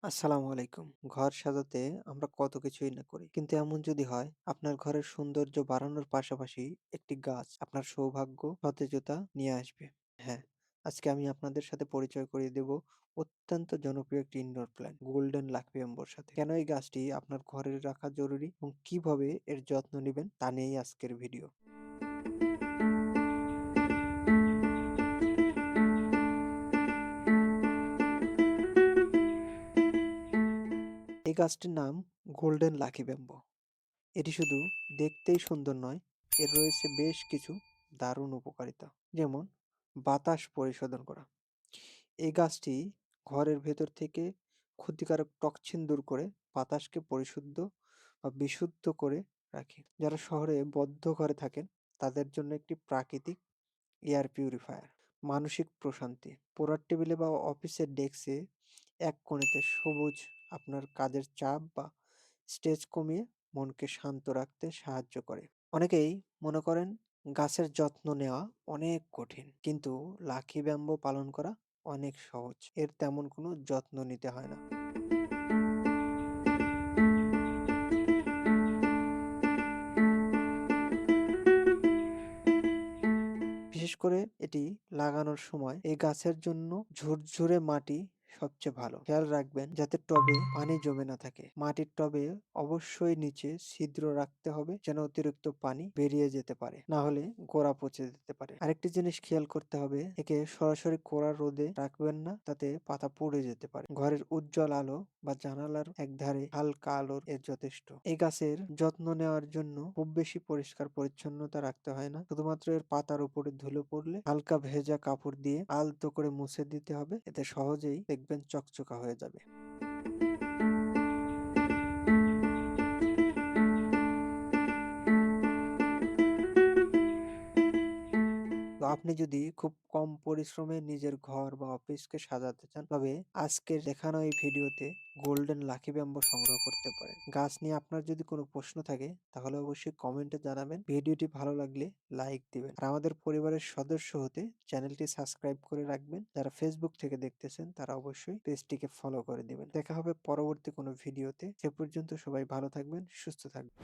আসসালামু আলাইকুম। ঘর সাজাতে আমরা কত কিছুই না করি। কিন্তু এমন যদি হয় আপনার ঘরের সৌন্দর্য বাড়ানোর পাশাপাশি একটি গাছ আপনার সৌভাগ্য, সতেজতা নিয়ে আসবে। হ্যাঁ, আজকে আমি আপনাদের সাথে পরিচয় করিয়ে দেব অত্যন্ত জনপ্রিয় একটি ইনডোর প্ল্যান্ট গোল্ডেন লাকি ব্যাম্বোর সাথে। কেন এই গাছটি আপনার ঘরে রাখা জরুরি এবং কিভাবে এর যত্ন নিবেন তা নিয়েই আজকের ভিডিও। এই গাছটির নাম গোল্ডেন লাকি ব্যাম্বো। এটি শুধু দেখতেই সুন্দর নয়, এর রয়েছে বেশ কিছু দারুণ উপকারিতা। যেমন বাতাস পরিশোধন করা। এই গাছটি ঘরের ভেতর থেকে ক্ষতিকারক টক্সিন দূর করে বাতাসকে পরিশুদ্ধ বা বিশুদ্ধ করে রাখে। যারা শহরে বদ্ধ ঘরে থাকেন তাদের জন্য একটি প্রাকৃতিক এয়ার পিউরিফায়ার। মানসিক প্রশান্তি। পড়ার টেবিলে বা অফিসের ডেস্কে এক কোণেতে সবুজ আপনার কাজের চাপ বা স্ট্রেস কমিয়ে মনকে শান্ত রাখতে সাহায্য করে। অনেকেই মনে করেন গাছের যত্ন নেওয়া অনেক কঠিন, কিন্তু লাকি ব্যাম্বো পালন করা অনেক সহজ। এর তেমন কোনো যত্ন নিতে হয় না। বিশেষ করে এটি লাগানোর সময় এই গাছের জন্য ঝুরঝুরে মাটি সবচেয়ে ভালো। খেয়াল রাখবেন যাতে টবে পানি জমে না থাকে। মাটির টবে অবশ্যই নিচে ছিদ্র রাখতে হবে যেন অতিরিক্ত পানি বেরিয়ে যেতে পারে, না হলে গোড়া পচে যেতে পারে। আরেকটি জিনিস খেয়াল করতে হবে, একে সরাসরি কড়া রোদে রাখবেন না, তাতে পাতা পুড়ে যেতে পারে। ঘরের উজ্জ্বল আলো বা জানালার একধারে হালকা আলোর এর যথেষ্ট। এই গাছের যত্ন নেওয়ার জন্য খুব বেশি পরিষ্কার পরিচ্ছন্নতা রাখতে হয় না, শুধুমাত্র এর পাতার উপরে ধুলো পড়লে হালকা ভেজা কাপড় দিয়ে আলতো করে মুছে দিতে হবে। এতে সহজেই দেখবেন চকচকা হয়ে যাবে। তো আপনি যদি খুব কম পরিশ্রমে নিজের ঘর বা অফিসকে সাজাতে চান, তবে আজকের দেখানো এই ভিডিওতে গোল্ডেন লাকি ব্যাম্বো সংগ্রহ করতে পারেন। গাছ নিয়ে আপনার যদি কোনো প্রশ্ন থাকে তাহলে অবশ্যই কমেন্টে জানাবেন। ভিডিওটি ভালো লাগলে লাইক দিবেন। আর আমাদের পরিবারের সদস্য হতে চ্যানেলটি সাবস্ক্রাইব করে রাখবেন। যারা ফেসবুক থেকে দেখতেছেন তারা অবশ্যই পেজটিকে ফলো করে দিবেন। দেখা হবে পরবর্তী কোনো ভিডিওতে। সে পর্যন্ত সবাই ভালো থাকবেন, সুস্থ থাকবেন।